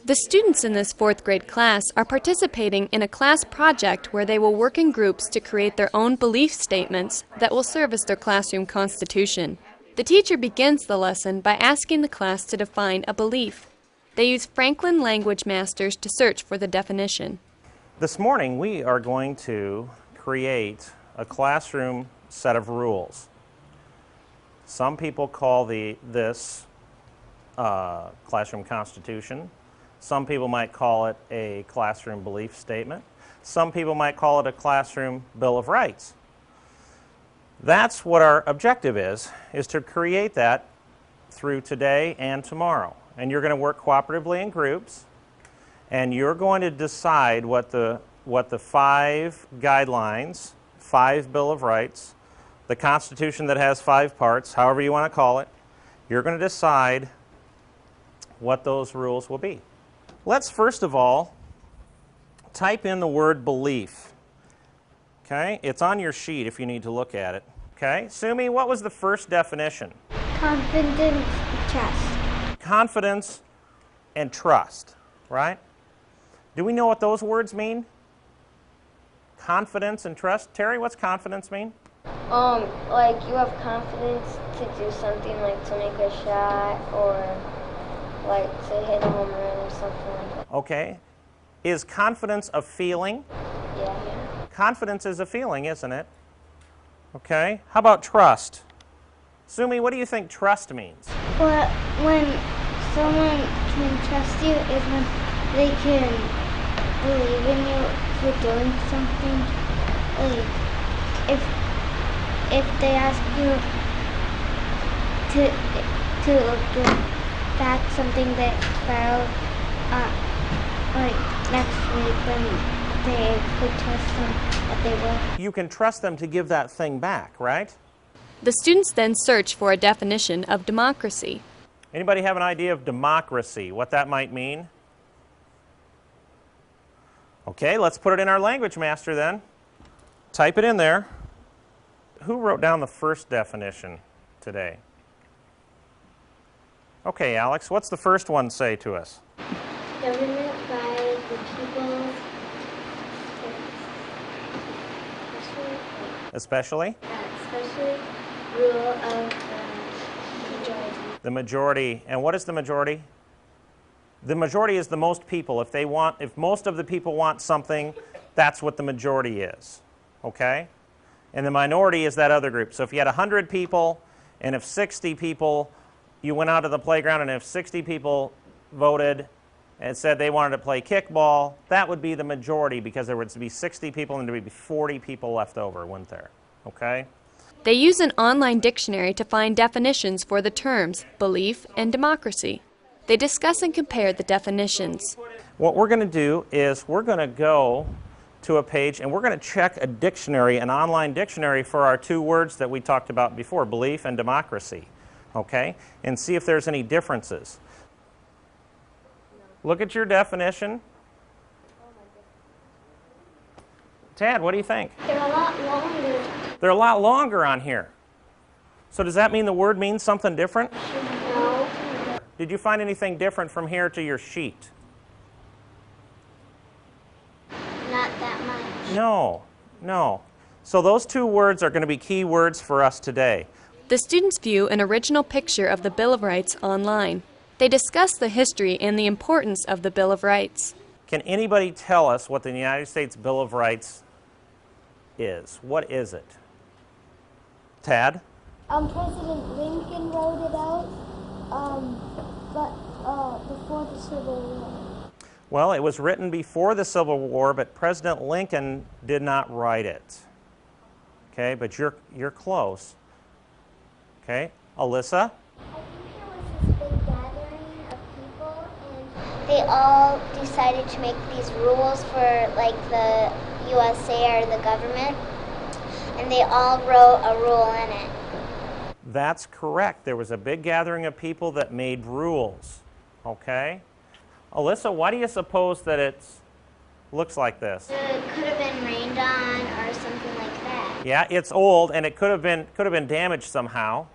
The students in this fourth grade class are participating in a class project where they will work in groups to create their own belief statements that will serve as their classroom constitution. The teacher begins the lesson by asking the class to define a belief. They use Franklin Language Masters to search for the definition. This morning we are going to create a classroom set of rules. Some people call this classroom constitution. Some people might call it a classroom belief statement. Some people might call it a classroom Bill of Rights. That's what our objective is to create that through today and tomorrow. And you're going to work cooperatively in groups, and you're going to decide what the 5 guidelines, 5 Bill of Rights, the Constitution that has 5 parts, however you want to call it, you're going to decide what those rules will be. Let's first of all type in the word belief. Okay, it's on your sheet if you need to look at it. Okay, Sumi, what was the first definition? Confidence, trust. Confidence and trust, right? Do we know what those words mean? Confidence and trust. Terry, what's confidence mean? Like you have confidence to do something, like to make a shot or like to hit a home run or something like that. Okay. Is confidence a feeling? Yeah. Confidence is a feeling, isn't it? Okay. How about trust? Sumi, what do you think trust means? Well, when someone can trust you is when they can believe in you for doing something. Like if they ask you to give back something that borrowed like next week, then they could trust them that they will. You can trust them to give that thing back, right? The students then search for a definition of democracy. Anybody have an idea of democracy, what that might mean? Okay, let's put it in our language master then. Type it in there. Who wrote down the first definition today? Okay, Alex, what's the first one say to us? Government by the people. Especially? Especially rule of the majority. The majority. And what is the majority? The majority is the most people. If most of the people want something, that's what the majority is. Okay? And the minority is that other group. So if you had 100 people, and if 60 people, you went out to the playground, and if 60 people voted and said they wanted to play kickball, that would be the majority because there would be 60 people and there would be 40 people left over, wouldn't there? Okay? They use an online dictionary to find definitions for the terms belief and democracy. They discuss and compare the definitions. What we're going to do is we're going to go to a page and we're going to check a dictionary, an online dictionary for our 2 words that we talked about before, belief and democracy. Okay? And see if there's any differences. Look at your definition. Tad, what do you think? They're a lot longer. They're a lot longer on here. So does that mean the word means something different? No. Did you find anything different from here to your sheet? Not that much. No. So those 2 words are going to be key words for us today. The students view an original picture of the Bill of Rights online. They discuss the history and the importance of the Bill of Rights. Can anybody tell us what the United States Bill of Rights is? What is it? Tad? President Lincoln wrote it out, but before the Civil War. Well, it was written before the Civil War, but President Lincoln did not write it. Okay, but you're close. Okay, Alyssa? They all decided to make these rules for like the USA or the government, and they all wrote a rule in it. That's correct. There was a big gathering of people that made rules. Okay? Alyssa, why do you suppose that it looks like this? It could have been rained on or something like that. Yeah, it's old and it could have been damaged somehow.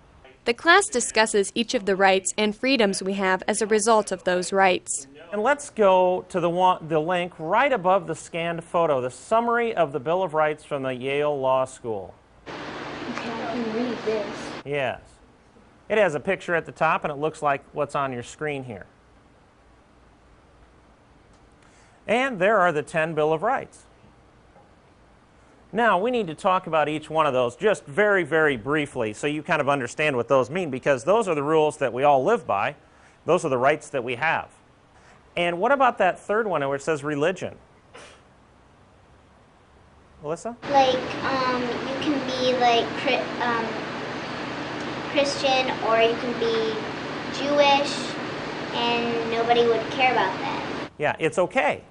The class discusses each of the rights and freedoms we have as a result of those rights. And let's go to the link right above the scanned photo, the summary of the Bill of Rights from the Yale Law School. Okay, I can read this. Yes. It has a picture at the top, and it looks like what's on your screen here. And there are the 10 Bill of Rights. Now, we need to talk about each one of those just very, very briefly so you kind of understand what those mean, because those are the rules that we all live by. Those are the rights that we have. And what about that third one where it says religion? Alyssa? Like, you can be like Christian, or you can be Jewish, and nobody would care about that. Yeah, it's okay.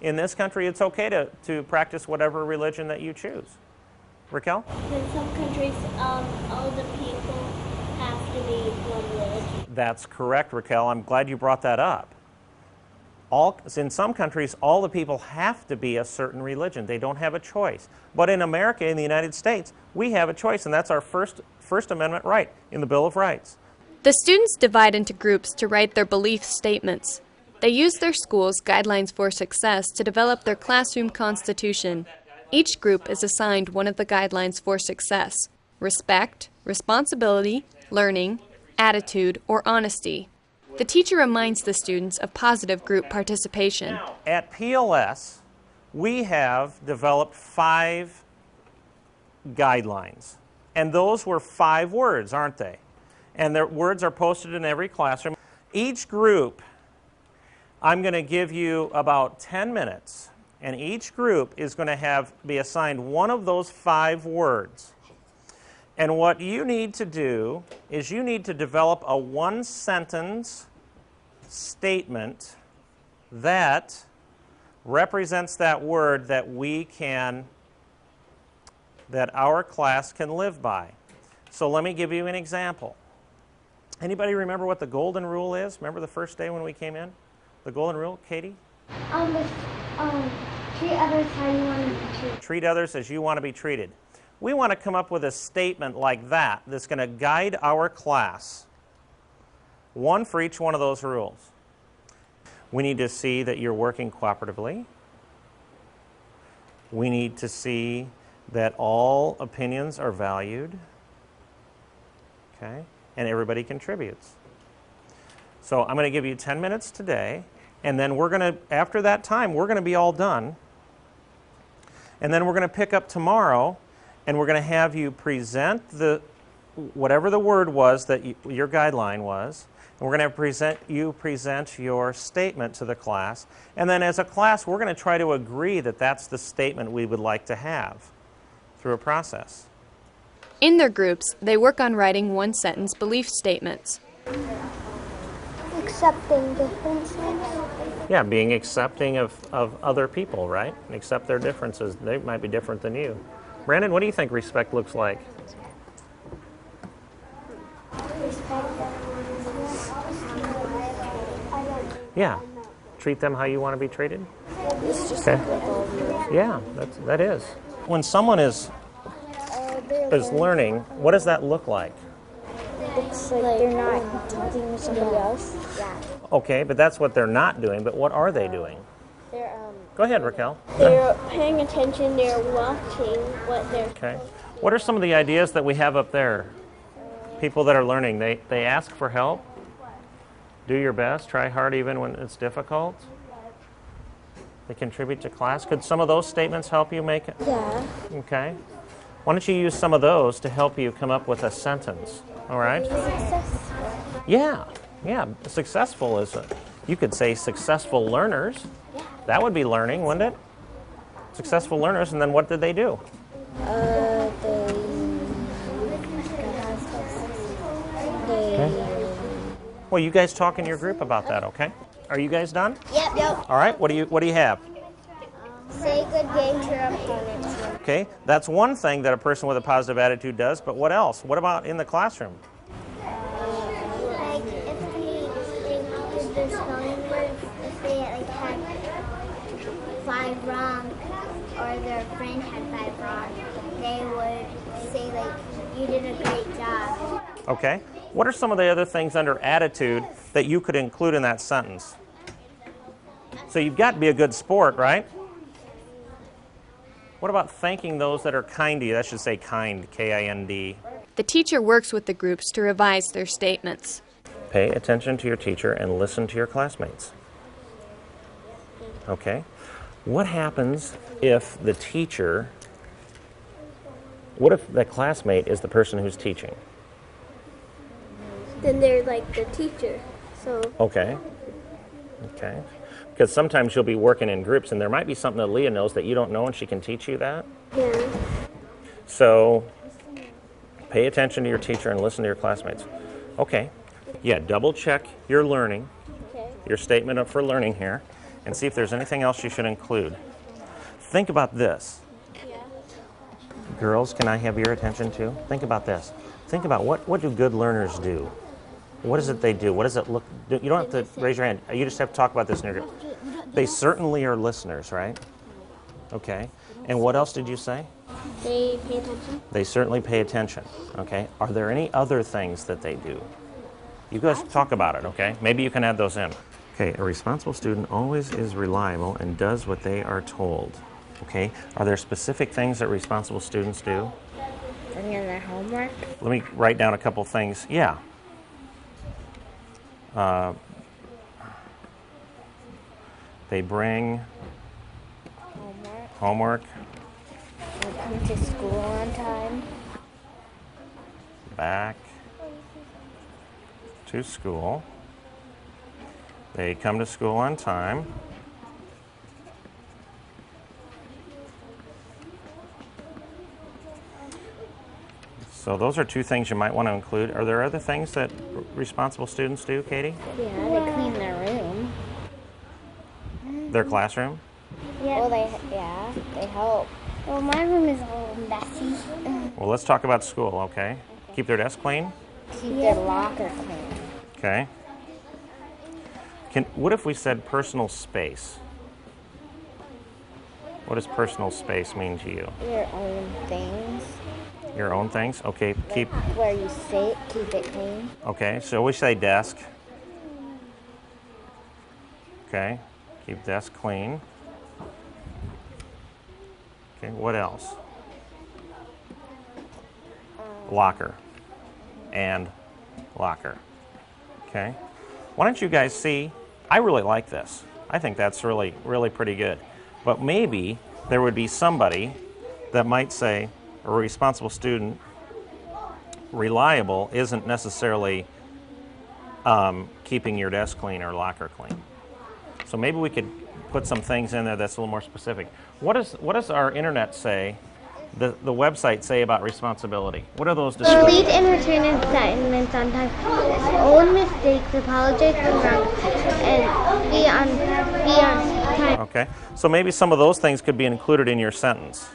In this country, it's okay to practice whatever religion that you choose. Raquel? In some countries, all the people have to be one religion. That's correct, Raquel. I'm glad you brought that up. In some countries, all the people have to be a certain religion. They don't have a choice. But in America, in the United States, we have a choice, and that's our First Amendment right in the Bill of Rights. The students divide into groups to write their belief statements. They use their school's Guidelines for Success to develop their classroom constitution. Each group is assigned one of the Guidelines for Success: respect, responsibility, learning, attitude, or honesty. The teacher reminds the students of positive group participation. At PLS, we have developed 5 guidelines. And those were 5 words, aren't they? And their words are posted in every classroom. Each group, I'm going to give you about 10 minutes, and each group is going to be assigned one of those 5 words. And what you need to do is you need to develop a 1-sentence statement that represents that word that our class can live by. So let me give you an example. Anybody remember what the golden rule is? Remember the first day when we came in? The golden rule, Katie? Treat others how you want to be treated. Treat others as you want to be treated. We want to come up with a statement like that that's going to guide our class. One for each one of those rules. We need to see that you're working cooperatively. We need to see that all opinions are valued. Okay? And everybody contributes. So I'm going to give you 10 minutes today, and then after that time, we're going to be all done. And then we're going to pick up tomorrow, and we're going to have you present whatever the word was that your guideline was, and we're going to present your statement to the class. And then as a class, we're going to try to agree that that's the statement we would like to have through a process. In their groups, they work on writing 1-sentence belief statements. Accepting differences. Yeah, being accepting of other people, right? And accept their differences. They might be different than you. Brandon, what do you think respect looks like? Yeah. Treat them how you want to be treated? Okay. Yeah, that is. When someone is learning, what does that look like? It's like they're not talking to somebody else. Yeah. Okay, but that's what they're not doing, but what are they doing? They're Go ahead, Raquel. They're paying attention, they're watching what they're Okay. What are some of the ideas that we have up there? People that are learning, they ask for help. Do your best, try hard even when it's difficult. They contribute to class. Could some of those statements help you make it? Yeah. Okay. Why don't you use some of those to help you come up with a sentence? All right? Successful. Yeah. Successful is you could say successful learners. Yeah. That would be learning, wouldn't it? Successful learners, and then what did they do? Well, you guys talk in your group about that, okay? Are you guys done? Yep. All right. What do you have? Say good game to your opponents. Okay, that's one thing that a person with a positive attitude does, but what else? What about in the classroom? Like if they did their spelling words, if they had 5 wrong, or their friend had 5 wrong, they would say you did a great job. Okay. What are some of the other things under attitude that you could include in that sentence? So you've got to be a good sport, right? What about thanking those that are kind to you? That should say kind, K-I-N-D. The teacher works with the groups to revise their statements. Pay attention to your teacher and listen to your classmates. Okay? What happens if the teacher, what if the classmate is the person who's teaching? Then they're like the teacher. So Okay. Okay. Because sometimes you'll be working in groups and there might be something that Leah knows that you don't know and she can teach you that. yeah. So pay attention to your teacher and listen to your classmates. Okay. Yeah, double check your learning, Okay. your statement up for learning here, and see if there's anything else you should include. Think about this. Yeah. Girls, can I have your attention too? Think about this. Think about what do good learners do? What is it they do? What does it look? You don't have to raise your hand. You just have to talk about this in your group. They certainly are listeners, right? Okay. And what else did you say? They pay attention. They certainly pay attention. Okay. Are there any other things that they do? You guys talk about it, okay? Maybe you can add those in. Okay, a responsible student always is reliable and does what they are told. Okay, are there specific things that responsible students do? Bring in their homework. Let me write down a couple things. Yeah. They bring homework. They come to school on time. Back to school. They come to school on time. So those are two things you might want to include. Are there other things that responsible students do, Katie? Yeah, they clean their room. Their classroom? Yeah. Well, they help. Well, my room is all messy. Well, let's talk about school, okay? Keep their desk clean? Keep their locker clean. Okay. What if we said personal space? What does personal space mean to you? Your own things. Your own things? Okay, keep. Where you sit, keep it clean. Okay, so we say desk. Okay, keep desk clean. Okay, what else? Locker. And locker. Okay. Why don't you guys see? I really like this. I think that's really, really pretty good. But maybe there would be somebody that might say, a responsible student, reliable isn't necessarily keeping your desk clean or locker clean. So maybe we could put some things in there that's a little more specific. What does our internet say, the website say about responsibility? What are those descriptions? Complete and return assignments on time. Own mistakes, apologize when wrong, and be on time. Okay, so maybe some of those things could be included in your sentence.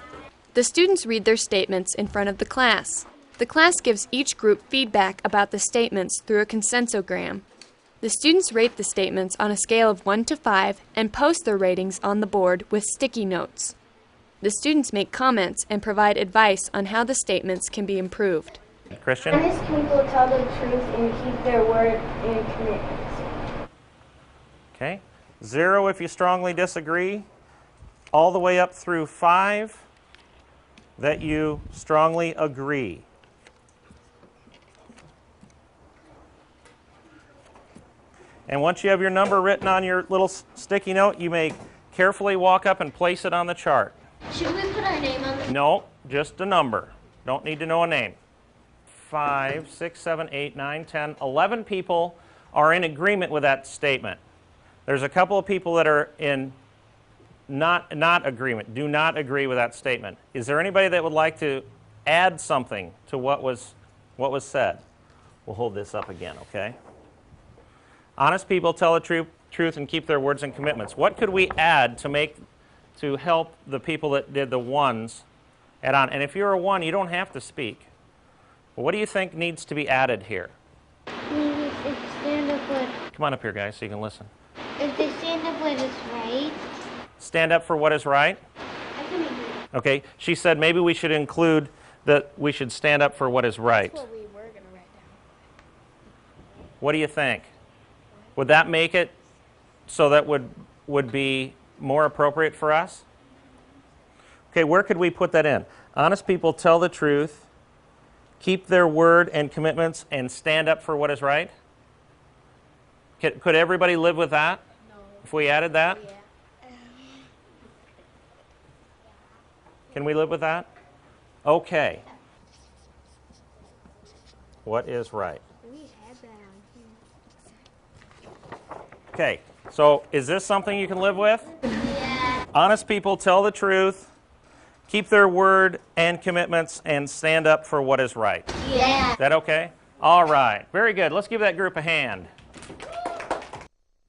The students read their statements in front of the class. The class gives each group feedback about the statements through a consensogram. The students rate the statements on a scale of 1 to 5 and post their ratings on the board with sticky notes. The students make comments and provide advice on how the statements can be improved. Christian? Honest people tell the truth and keep their word and commitments. Okay. 0 if you strongly disagree, all the way up through 5 that you strongly agree. And once you have your number written on your little sticky note, you may carefully walk up and place it on the chart. Should we put our name on the No, just a number. Don't need to know a name. 5, 6, 7, 8, 9, 10, 11 people are in agreement with that statement. There's a couple of people that are in not agreement, do not agree with that statement. Is there anybody that would like to add something to what was said? We'll hold this up again, okay? Honest people tell the truth and keep their words and commitments. What could we add to help the people that did the ones add on? And if you're a 1, you don't have to speak. But what do you think needs to be added here? maybe if stand-up would, Come on up here, guys, so you can listen. if the stand-up would is right, Stand up for what is right. I can agree. Okay, she said maybe we should include that we should stand up for what is right. What we were gonna write down. What do you think? Would that make it so that would would be more appropriate for us? Okay, where could we put that in? Honest people tell the truth, keep their word and commitments, and stand up for what is right? Could everybody live with that? No. If we added that? Yeah. Can we live with that? Okay. What is right? We had that on here. Okay, so is this something you can live with? Yeah. Honest people tell the truth, keep their word and commitments, and stand up for what is right. Yeah. Is that okay? All right. Very good. Let's give that group a hand.